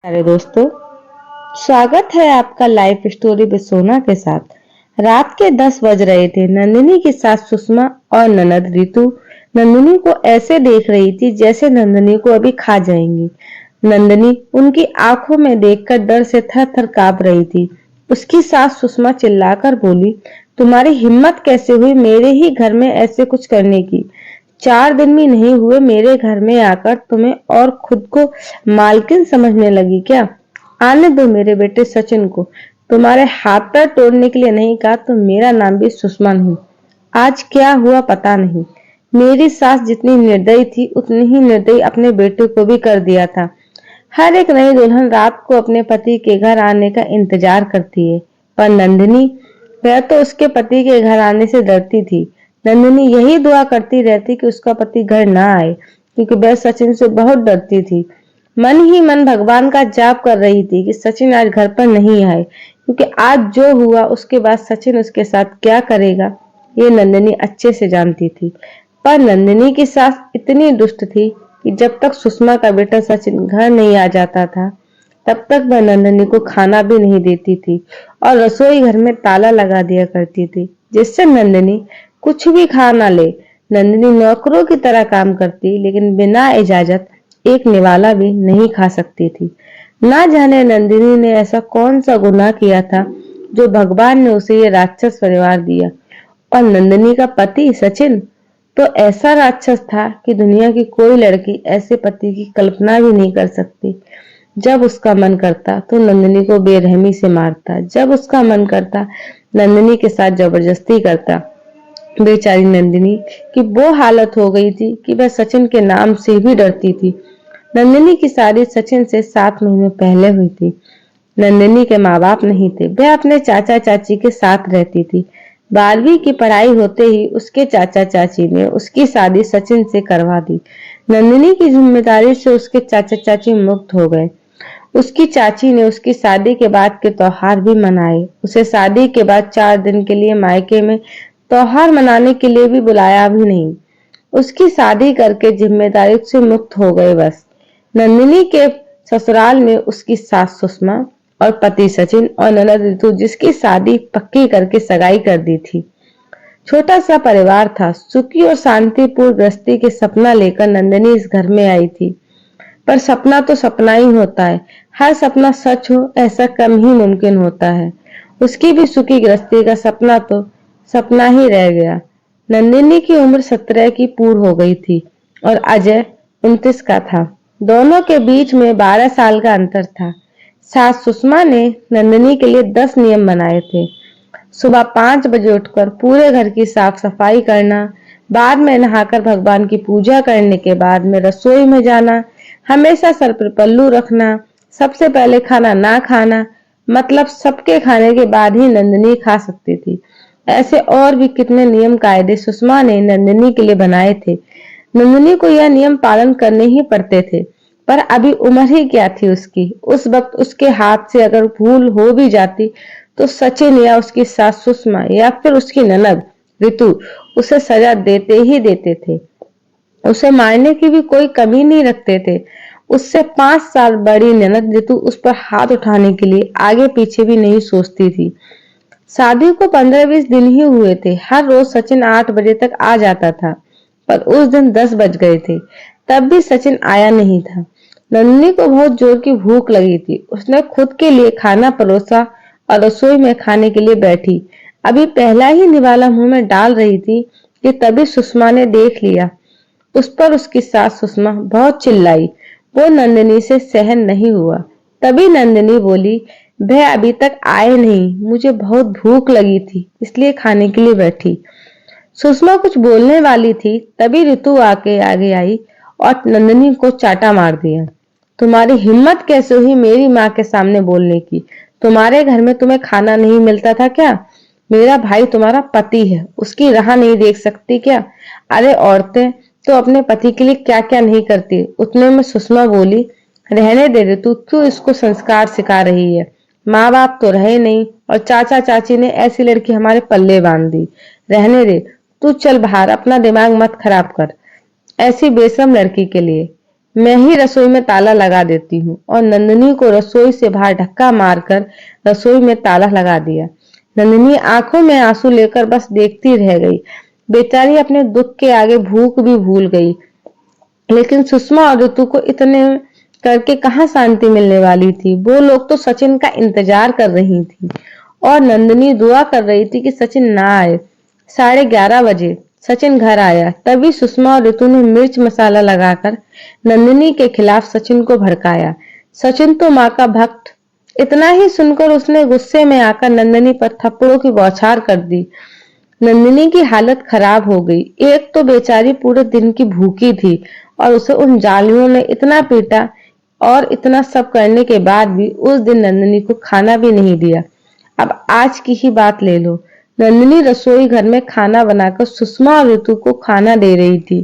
प्यारे दोस्तों, स्वागत है आपका लाइफ स्टोरी विद सोना के साथ। रात के 10 बज रहे थे। नंदिनी की सास सुषमा और ननद रितु नंदिनी को ऐसे देख रही थी जैसे नंदिनी को अभी खा जाएंगी। नंदिनी उनकी आंखों में देखकर डर से थर थर कांप रही थी। उसकी सास सुषमा चिल्लाकर बोली, तुम्हारी हिम्मत कैसे हुई मेरे ही घर में ऐसे कुछ करने की? 4 दिन भी नहीं हुए मेरे घर में आकर तुम्हें और खुद को मालकिन समझने लगी क्या? आने दो मेरे बेटे सचिन को। तुम्हारे हाथ पैर तोड़ने के लिए नहीं कहा तो मेरा नाम भी सुषमा नहीं। आज क्या हुआ पता नहीं। मेरी सास जितनी निर्दयी थी उतनी ही निर्दयी अपने बेटे को भी कर दिया था। हर एक नई दुल्हन रात को अपने पति के घर आने का इंतजार करती है, पर नंदिनी, वह तो उसके पति के घर आने से डरती थी। नंदिनी यही दुआ करती रहती कि उसका पति घर ना आए, क्योंकि वह सचिन से बहुत डरती थी। मन ही मन भगवान का जाप कर रही थी कि सचिन आज घर पर नहीं आए, क्योंकि आज जो हुआ उसके बाद सचिन उसके साथ क्या करेगा ये नंदिनी अच्छे से जानती थी। पर नंदिनी की सास इतनी दुष्ट थी कि जब तक सुषमा का बेटा सचिन घर नहीं आ जाता था तब तक वह नंदिनी को खाना भी नहीं देती थी और रसोई घर में ताला लगा दिया करती थी, जिससे नंदिनी कुछ भी खा ना ले। नंदिनी नौकरों की तरह काम करती, लेकिन बिना इजाजत एक निवाला भी नहीं खा सकती थी। ना जाने नंदिनी ने ऐसा कौन सा गुनाह किया था जो भगवान ने उसे ये राक्षस परिवार दिया। और नंदिनी का पति सचिन तो ऐसा राक्षस था कि दुनिया की कोई लड़की ऐसे पति की कल्पना भी नहीं कर सकती। जब उसका मन करता तो नंदिनी को बेरहमी से मारता, जब उसका मन करता नंदिनी के साथ जबरदस्ती करता। बेचारी नंदिनी की वो हालत हो गई थी कि वह सचिन के नाम से भी डरती थी। नंदिनी की शादी सचिन से 7 महीने पहले हुई थी। नंदिनी के माँ बाप नहीं थे, वह अपने चाचा चाची के साथ रहती थी। 12वीं की पढ़ाई होते ही उसके चाचा चाची ने उसकी शादी सचिन से करवा दी। नंदिनी की जिम्मेदारी से उसके चाचा चाची मुक्त हो गए। उसकी चाची ने उसकी शादी के बाद के त्योहार भी मनाए। उसे शादी के बाद 4 दिन के लिए मायके में त्योहार मनाने के लिए भी बुलाया भी नहीं। उसकी शादी करके जिम्मेदारी से मुक्त हो गए बस। नंदिनी के ससुराल में उसकी सास सुषमा और पति सचिन और ननद रितु, जिसकी शादी पक्की करके सगाई कर दी थी। छोटा सा परिवार था। सुखी और शांतिपूर्ण गृहस्थी के सपना लेकर नंदिनी इस घर में आई थी। पर सपना तो सपना ही होता है। हर सपना सच हो ऐसा कम ही मुमकिन होता है। उसकी भी सुखी गृहस्थी का सपना तो सपना ही रह गया। नंदिनी की उम्र 17 की पूर्ण हो गई थी और अजय 29 का था। दोनों के बीच में 12 साल का अंतर था। सास सुषमा ने नंदिनी के लिए 10 नियम बनाए थे। सुबह 5 बजे उठकर पूरे घर की साफ सफाई करना, बाद में नहाकर भगवान की पूजा करने के बाद में रसोई में जाना, हमेशा सर पर पल्लू रखना, सबसे पहले खाना ना खाना, मतलब सबके खाने के बाद ही नंदिनी खा सकती थी। ऐसे और भी कितने नियम कायदे सुषमा ने नंदिनी के लिए बनाए थे। नंदिनी को यह नियम पालन करने ही पड़ते थे, पर अभी उम्र ही क्या थी उसकी। उस वक्त उसके हाथ से अगर भूल हो भी जाती तो सचिन या उसकी सास सुषमा या फिर उसकी ननद रितु उसे सजा देते ही देते थे। उसे मारने की भी कोई कमी नहीं रखते थे। उससे 5 साल बड़ी ननद रितु उस पर हाथ उठाने के लिए आगे पीछे भी नहीं सोचती थी। शादी को 15-20 दिन ही हुए थे। हर रोज सचिन 8 बजे तक आ जाता था, पर उस दिन 10 बज गए थे, तब भी सचिन आया नहीं था। नंदिनी को बहुत जोर की भूख लगी थी। उसने खुद के लिए खाना परोसा और रसोई में खाने के लिए बैठी। अभी पहला ही निवाला मुंह में डाल रही थी कि तभी सुषमा ने देख लिया। उस पर उसकी सास सुषमा बहुत चिल्लाई। वो नंदिनी से सहन नहीं हुआ। तभी नंदिनी बोली, वह अभी तक आए नहीं, मुझे बहुत भूख लगी थी इसलिए खाने के लिए बैठी। सुषमा कुछ बोलने वाली थी, तभी ऋतु आके आगे आई और नंदिनी को चाटा मार दिया। तुम्हारी हिम्मत कैसे हुई मेरी माँ के सामने बोलने की? तुम्हारे घर में तुम्हें खाना नहीं मिलता था क्या? मेरा भाई तुम्हारा पति है, उसकी राह नहीं देख सकती क्या? अरे औरतें तो अपने पति के लिए क्या क्या नहीं करती। उतने में सुषमा बोली, रहने दे ऋतु, क्यों इसको संस्कार सिखा रही है? माँ बाप तो रहे नहीं और चाचा चाची ने ऐसी लड़की हमारे पल्ले बांध दी। रहने दे, तू चल बाहर, अपना दिमाग मत खराब कर ऐसी बेशरम लड़की के लिए। मैं ही रसोई में ताला लगा देती हूँ। और नंदिनी को रसोई से बाहर धक्का मारकर रसोई में ताला लगा दिया। नंदिनी आंखों में आंसू लेकर बस देखती रह गई। बेचारी अपने दुख के आगे भूख भी भूल गई। लेकिन सुषमा और ऋतु को इतने करके कहाँ शांति मिलने वाली थी। वो लोग तो सचिन का इंतजार कर रही थी और नंदिनी दुआ कर रही थी कि सचिन ना आए। 11:30 बजे सचिन घर आया। तभी सुषमा और ऋतु ने मिर्च मसाला लगाकर नंदिनी के खिलाफ सचिन को भड़काया। सचिन तो माँ का भक्त। इतना ही सुनकर उसने गुस्से में आकर नंदिनी पर थप्पड़ों की बौछार कर दी। नंदिनी की हालत खराब हो गई। एक तो बेचारी पूरे दिन की भूखी थी और उसे उन जालियों ने इतना पीटा और इतना सब करने के बाद भी उस दिन नंदिनी को खाना भी नहीं दिया। अब आज की ही बात ले लो। नंदिनी रसोई घर में खाना बनाकर सुषमा और ऋतु को खाना दे रही थी।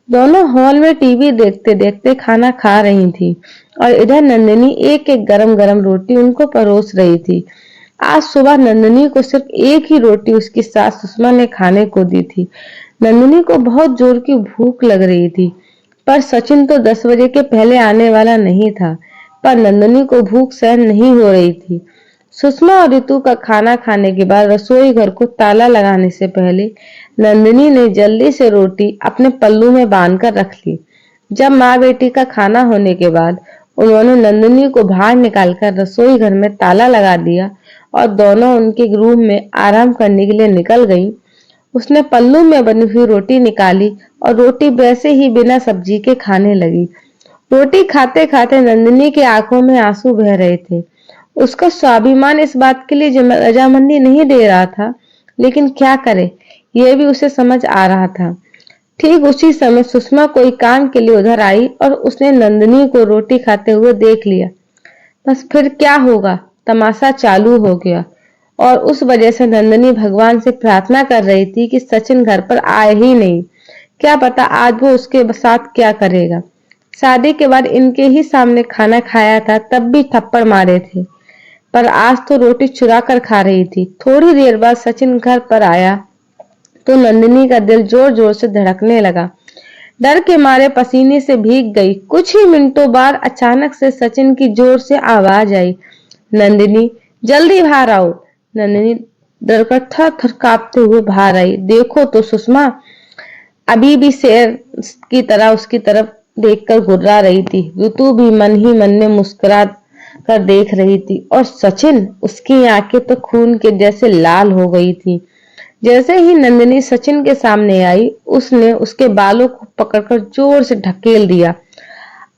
दोनों हॉल में टीवी देखते देखते खाना खा रही थी और इधर नंदिनी एक एक गरम गरम रोटी उनको परोस रही थी। आज सुबह नंदिनी को सिर्फ एक ही रोटी उसकी सास सुषमा ने खाने को दी थी। नंदिनी को बहुत जोर की भूख लग रही थी, पर सचिन तो 10 बजे के पहले आने वाला नहीं था। पर नंदिनी को भूख सहन नहीं हो रही थी। सुषमा और ऋतु का खाना खाने के बाद रसोई घर को ताला लगाने से पहले नंदिनी ने जल्दी से रोटी अपने पल्लू में बांधकर रख ली। जब माँ बेटी का खाना होने के बाद उन्होंने नंदिनी को बाहर निकालकर रसोई घर में ताला लगा दिया और दोनों उनके रूम में आराम करने के लिए निकल गईं, उसने पल्लू में बनी हुई रोटी निकाली और रोटी वैसे ही बिना सब्जी के खाने लगी। रोटी खाते खाते नंदिनी की आंखों में आंसू बह रहे थे। उसका स्वाभिमान इस बात के लिए रजामंदी नहीं दे रहा था, लेकिन क्या करे, यह भी उसे समझ आ रहा था। ठीक उसी समय सुषमा कोई काम के लिए उधर आई और उसने नंदिनी को रोटी खाते हुए देख लिया। बस फिर क्या होगा, तमाशा चालू हो गया और उस वजह से नंदिनी भगवान से प्रार्थना कर रही थी कि सचिन घर पर आए ही नहीं। क्या पता आज वो उसके साथ क्या करेगा। शादी के बाद इनके ही सामने खाना खाया था, तब भी थप्पड़ मारे थे, पर आज तो रोटी चुरा कर खा रही थी। थोड़ी देर बाद सचिन घर पर आया तो नंदिनी का दिल जोर जोर से धड़कने लगा। डर के मारे पसीने से भीग गई। कुछ ही मिनटों बाद अचानक से सचिन की जोर से आवाज आई, नंदिनी जल्दी बाहर आओ। नंदिनी डरकर थर थर कांपते हुए बाहर आई। देखो तो सुषमा अभी भी शेर की तरह उसकी तरफ देखकर गुर्रा रही थी। ऋतु भी मन ही मन में मुस्कुरा कर देख रही थी और सचिन, उसकी आंखें तो खून के जैसे लाल हो गई थी। जैसे ही नंदिनी सचिन के सामने आई, उसने उसके बालों को पकड़कर जोर से ढकेल दिया।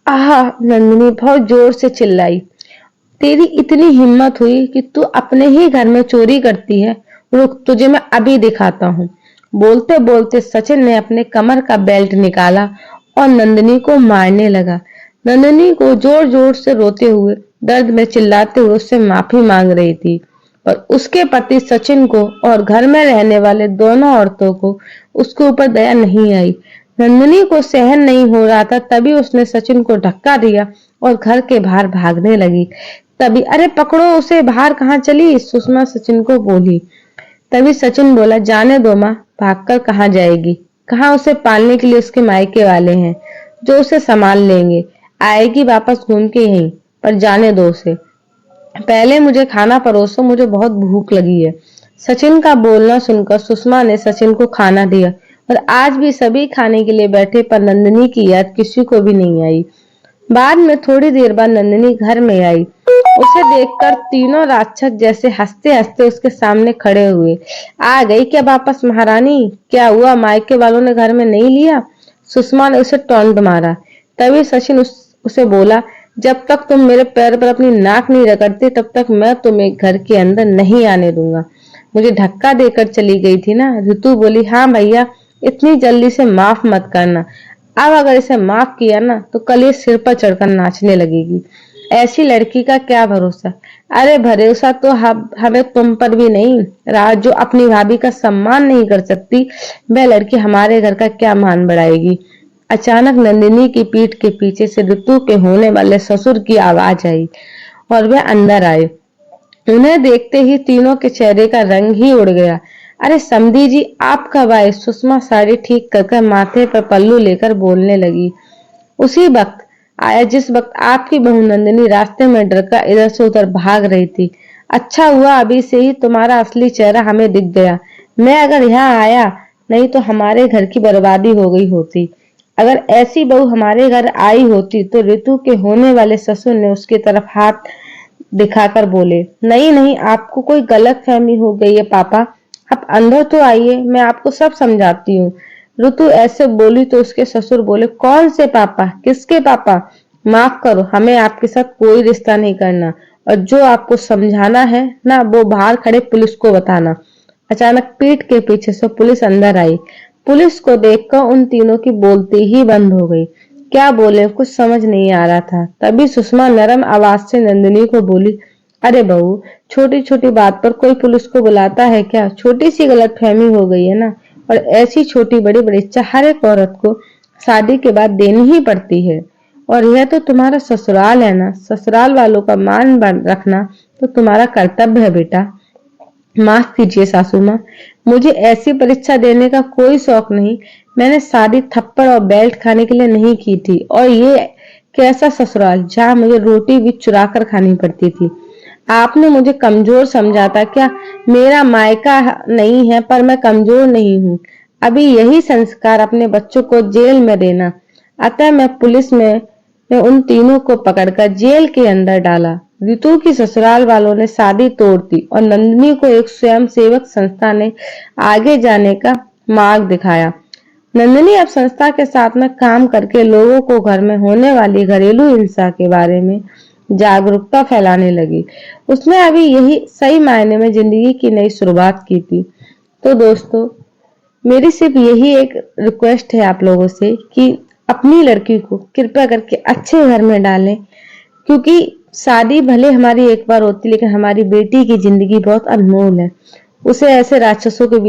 आह! नंदिनी बहुत जोर से चिल्लाई। तेरी इतनी हिम्मत हुई कि तू अपने ही घर में चोरी करती है? रुक, तुझे मैं अभी दिखाता हूँ। बोलते बोलते सचिन ने अपने कमर का बेल्ट निकाला और नंदिनी को मारने लगा। नंदिनी को जोर जोर से रोते हुए, दर्द में चिल्लाते हुए उससे माफी मांग रही थी, पर उसके पति सचिन को और घर में रहने वाले दोनों औरतों को उसके ऊपर दया नहीं आई। नंदिनी को सहन नहीं हो रहा था, तभी उसने सचिन को धक्का दिया और घर के बाहर भागने लगी। तभी, अरे पकड़ो उसे, बाहर कहाँ चली? सुषमा सचिन को बोली। तभी सचिन बोला, जाने दो माँ, भागकर कहाँ जाएगी? कहाँ उसे पालने के लिए उसके मायके वाले हैं जो उसे संभाल लेंगे। आएगी वापस घूम के यहीं, पर जाने दो उसे। पहले मुझे खाना परोसो, मुझे बहुत भूख लगी है। सचिन का बोलना सुनकर सुषमा ने सचिन को खाना दिया और आज भी सभी खाने के लिए बैठे, पर नंदिनी की याद किसी को भी नहीं आई। बाद में थोड़ी देर बाद नंदिनी घर में आई। उसे देखकर तीनों राक्षस जैसे हंसते हंसते उसके सामने खड़े हुए। आ गई क्या वापस महारानी? क्या हुआ, मायके वालों ने घर में नहीं लिया? सुषमा ने उसे टोंट मारा। तभी सचिन उसे बोला, जब तक तुम मेरे पैर पर अपनी नाक नहीं रगड़ती तब तक मैं तुम्हें घर के अंदर नहीं आने दूंगा। मुझे धक्का देकर चली गई थी ना? ऋतु बोली, हाँ भैया, इतनी जल्दी से माफ मत करना। अब अगर इसे माफ किया ना तो कल ये सिर पर चढ़कर नाचने लगेगी। ऐसी लड़की का क्या भरोसा? अरे भरोसा तो हमें तुम पर भी नहीं रहा। जो अपनी भाभी का सम्मान नहीं कर सकती, वह लड़की हमारे घर का क्या मान बढ़ाएगी। अचानक नंदिनी की पीठ के पीछे से ऋतु के होने वाले ससुर की आवाज आई और वे अंदर आए। उन्हें देखते ही तीनों के चेहरे का रंग ही उड़ गया। अरे समधी जी, आप कब आए? सुषमा साड़ी ठीक कर माथे पर पल्लू लेकर बोलने लगी। उसी वक्त आया जिस वक्त आपकी बहू नंदिनी रास्ते में डर कर इधर से उधर भाग रही थी। अच्छा हुआ अभी से ही तुम्हारा असली चेहरा हमें दिख गया। मैं अगर यहाँ आया नहीं तो हमारे घर की बर्बादी हो गई होती। अगर ऐसी बहू हमारे घर आई होती तो ऋतु के होने वाले ससुर ने उसकी तरफ हाथ दिखाकर बोले, नहीं नहीं, आपको कोई गलत फहमी हो गई है पापा, आप अंदर तो आइए, मैं आपको सब समझाती हूँ। ऋतु ऐसे बोली तो उसके ससुर बोले, कौन से पापा, किसके पापा? माफ करो, हमें आपके साथ कोई रिश्ता नहीं करना, और जो आपको समझाना है ना वो बाहर खड़े पुलिस को बताना। अचानक पीठ के पीछे से पुलिस अंदर आई। पुलिस को देखकर उन तीनों की बोलती ही बंद हो गई। क्या बोले कुछ समझ नहीं आ रहा था। तभी सुषमा नरम आवाज से नंदिनी को बोली, अरे बहू, छोटी छोटी बात पर कोई पुलिस को बुलाता है क्या? छोटी सी गलतफहमी हो गई है ना, और ऐसी छोटी बड़ी परीक्षा हर एक औरत को शादी के बाद देनी ही पड़ती है। और यह तो तुम्हारा ससुराल है ना, ससुराल वालों का मान रखना तो तुम्हारा कर्तव्य है बेटा। माफ कीजिए सासू माँ, मुझे ऐसी परीक्षा देने का कोई शौक नहीं। मैंने शादी थप्पड़ और बेल्ट खाने के लिए नहीं की थी, और ये कैसा ससुराल जहाँ मुझे रोटी भी चुरा कर खानी पड़ती थी। आपने मुझे कमजोर समझा था क्या? मेरा मायका नहीं है पर मैं कमजोर नहीं हूँ। अभी यही संस्कार अपने बच्चों को जेल में देना। अतः मैं पुलिस में ने उन तीनों को पकड़कर जेल के अंदर डाला। रितु की ससुराल वालों ने शादी तोड़ दी और नंदिनी को एक स्वयंसेवक संस्था ने आगे जाने का मार्ग दिखाया। नंदिनी अब संस्था के साथ में काम करके लोगों को घर में होने वाली घरेलू हिंसा के बारे में जागरूकता फैलाने लगी। उसने अभी यही सही मायने में जिंदगी की नई शुरुआत की थी। तो दोस्तों, मेरी सिर्फ यही एक रिक्वेस्ट है आप लोगों से कि अपनी लड़की को कृपया करके अच्छे घर में डालें, क्योंकि शादी भले हमारी एक बार होती लेकिन हमारी बेटी की जिंदगी बहुत अनमोल है। उसे ऐसे राक्षसों के